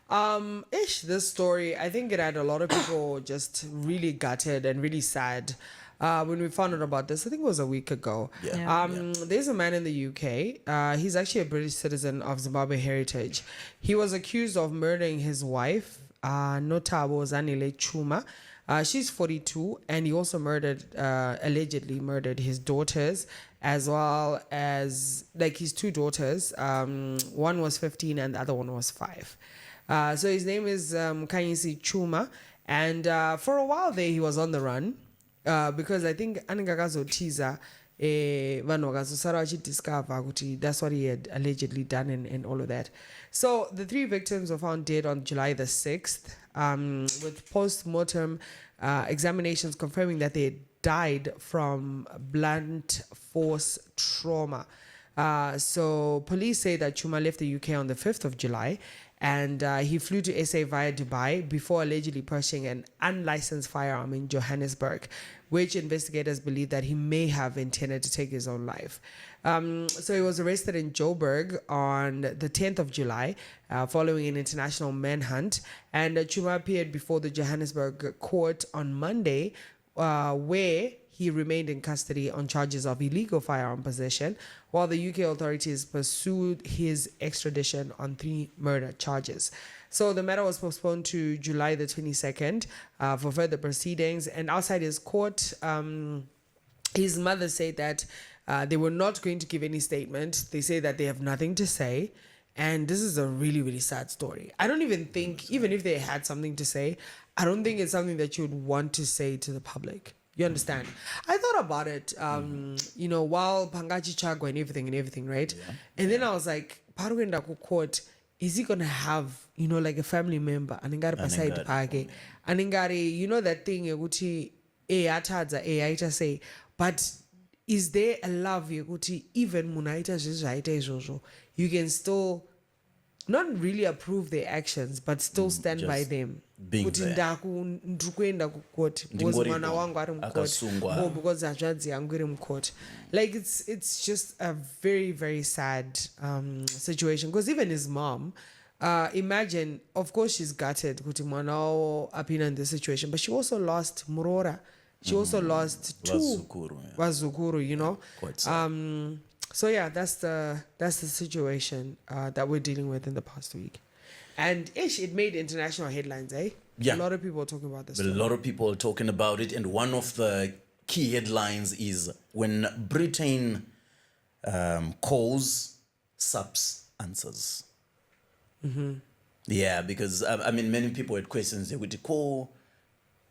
This story, I think it had a lot of people just really gutted and really sad. When we found out about this, I think it was a week ago. There's a man in the UK. He's actually a British citizen of Zimbabwe heritage. He was accused of murdering his wife, Notabo Zanile Tshuma. She's 42, and he also allegedly murdered his daughters, as well as his two daughters. One was 15 and the other one was 5. So his name is Mkanyisi Tshuma, and for a while there he was on the run. Because I think aningakazotiza vanhu vakazosara vachidiscover kuti that's what he had allegedly done and all of that. So the 3 victims were found dead on July the 6th, with post-mortem examinations confirming that they had died from blunt force trauma. So police say that Tshuma left the UK on the 5th of July, and he flew to SA via Dubai before allegedly purchasing an unlicensed firearm in Johannesburg, which investigators believe that he may have intended to take his own life. So he was arrested in Joburg on the 10th of July following an international manhunt, and Tshuma appeared before the Johannesburg court on Monday, where he remained in custody on charges of illegal firearm possession, while the UK authorities pursued his extradition on 3 murder charges. So the matter was postponed to July the 22nd for further proceedings. And outside his court, his mother said that they were not going to give any statement. They say that they have nothing to say. And this is a really, really sad story. I don't even think, even if they had something to say, I don't think it's something that you would want to say to the public. You understand? I thought about it, while Pangachi Chagwa and everything, right? Yeah. And then I was like, Paruenda court, is he going to have, like a family member? And beside Page. And that thing, say, but is there a love, even Munaita, you can still not really approve their actions, but still stand by them. Being there. Like it's just a very, very sad situation, because even his mom, imagine, of course she's gutted in this situation, but she also lost Murora. She also lost 2 Wazukuru, Quite sad. So yeah, that's the situation that we're dealing with in the past week. And it made international headlines, eh? Yeah. A lot of people are talking about this. A lot of people are talking about it. And one of the key headlines is when Britain calls, SAPS answers. Mm-hmm. Yeah, because, many people had questions. They would call,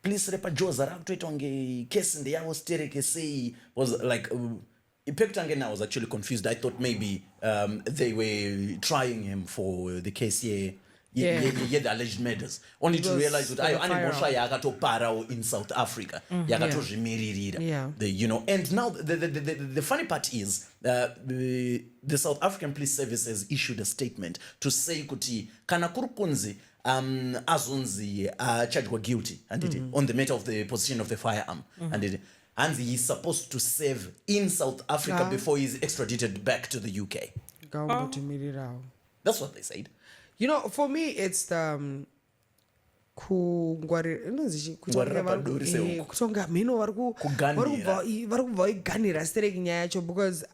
please, Repa Joza, Raktoitonge, case in the Awostereke say, was like, I was actually confused. I thought maybe they were trying him for the case here. Yeah, the alleged murders. Only to realize that I in South Africa. Yeah. And now the funny part is the South African Police Service has issued a statement to say kuti kana kurukunzi azunzi charged guilty and on the matter of the possession of the firearm and he's supposed to serve in South Africa before he's extradited back to the UK. That's what they said. For me, it's the because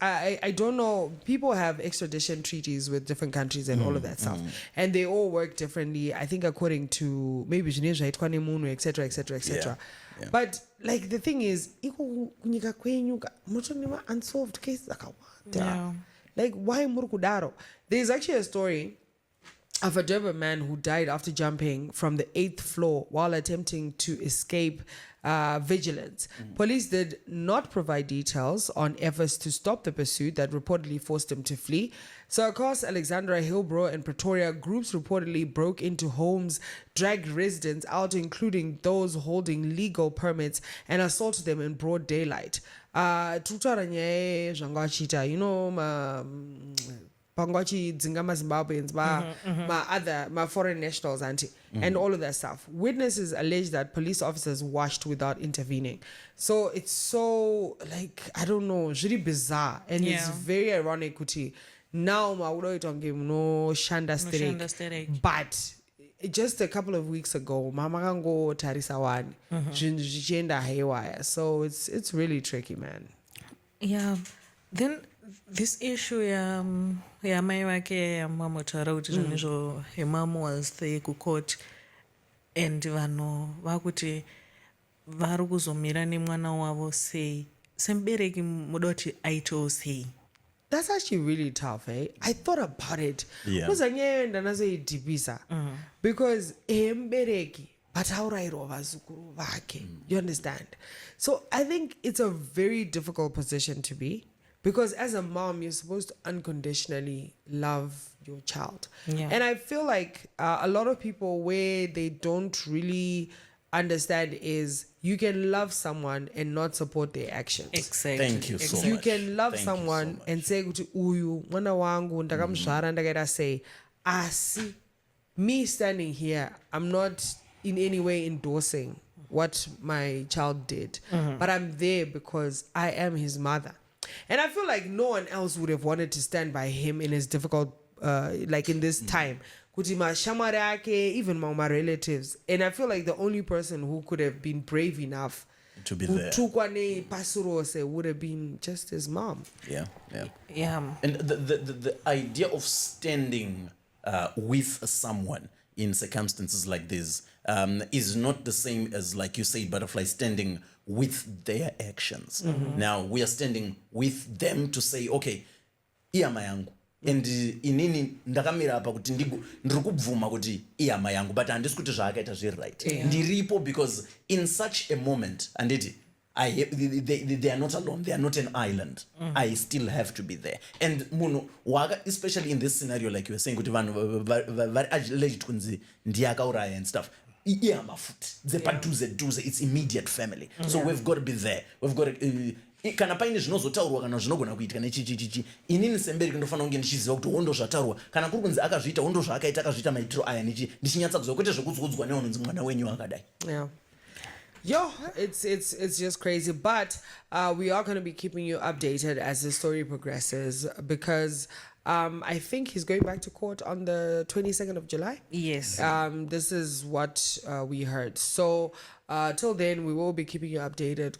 I don't know, people have extradition treaties with different countries and all of that stuff, and they all work differently, I think, according to maybe Geneva, etc. Yeah. But like the thing is, unsolved cases. Like why murukudaro? There's actually a story of a Durban man who died after jumping from the 8th floor while attempting to escape vigilance. Police did not provide details on efforts to stop the pursuit that reportedly forced him to flee. So across Alexandra, Hillbrow and Pretoria, groups reportedly broke into homes, dragged residents out, including those holding legal permits, and assaulted them in broad daylight. Pangwachi Zingama Zimbabweans, my foreign nationals, and all of that stuff. Witnesses allege that police officers watched without intervening. So it's so, like, I don't know, it's really bizarre. And it's very ironic, Kuti. Now, no Shanda Sterek. But just a couple of weeks ago, mama kango tarisa wani, zvichienda haywire. So it's really tricky, man. Yeah. Then this issue ya mai wake mama taura kuti zvinizvo her mom was there court and vanhu vakuti vari kuzomira nemwana wavo sei semubereki muda kuti aitewo sei. That's actually really tough, eh? I thought about it. Yeah. Because mbereki bataurairwa vazukuru vake. You understand? So I think it's a very difficult position to be. Because as a mom, you're supposed to unconditionally love your child. Yeah. And I feel like a lot of people, where they don't really understand is you can love someone and not support their actions. Exactly. Thank you so much. You can love Thank someone you so much. and say kuti uyu mwana wangu ndakamuzvara ndakaita sei, asi me standing here, I'm not in any way endorsing what my child did, but I'm there because I am his mother. And I feel like no one else would have wanted to stand by him in his difficult, like in this time. Kuti mashamwari ake, even my relatives. And I feel like the only person who could have been brave enough To be there. would have been just his mom. Yeah. Yeah. And the idea of standing with someone in circumstances like this is not the same as, like you say, Butterfly, standing with their actions. Now, we are standing with them to say, okay, iyama yangu. And inini ndakamira apa kuti ndiri kubvuma kuti iyama yangu, but handisi kuti zvaakaita zviri right. Ndiripo because in such a moment, anditi, they are not alone. They are not an island. I still have to be there. And munhu waka, especially in this scenario, like you were saying, kuti vanhu vari alleged kunzi ndiyakauraya and stuff. Iyama futi. Padhuze, it's immediate family. So we've got to be there. We've got to. Kana paine zvinozotaurwa kana zvinogona kuitika nechichichichi inini sembereki ndofana kunge ndichiziva kuti wondo zvataurwa kana kuri kunzi akazviita wondo zvaakaita akazviita maitiro aya ndichinyatsa kuziva kwete zvekudzodzwa nevanonzi mwana wenyu akadai. Yeah. Yo, it's just crazy. But we are going to be keeping you updated as the story progresses because I think he's going back to court on the 22nd of July. Yes. This is what we heard. So till then, we will be keeping you updated.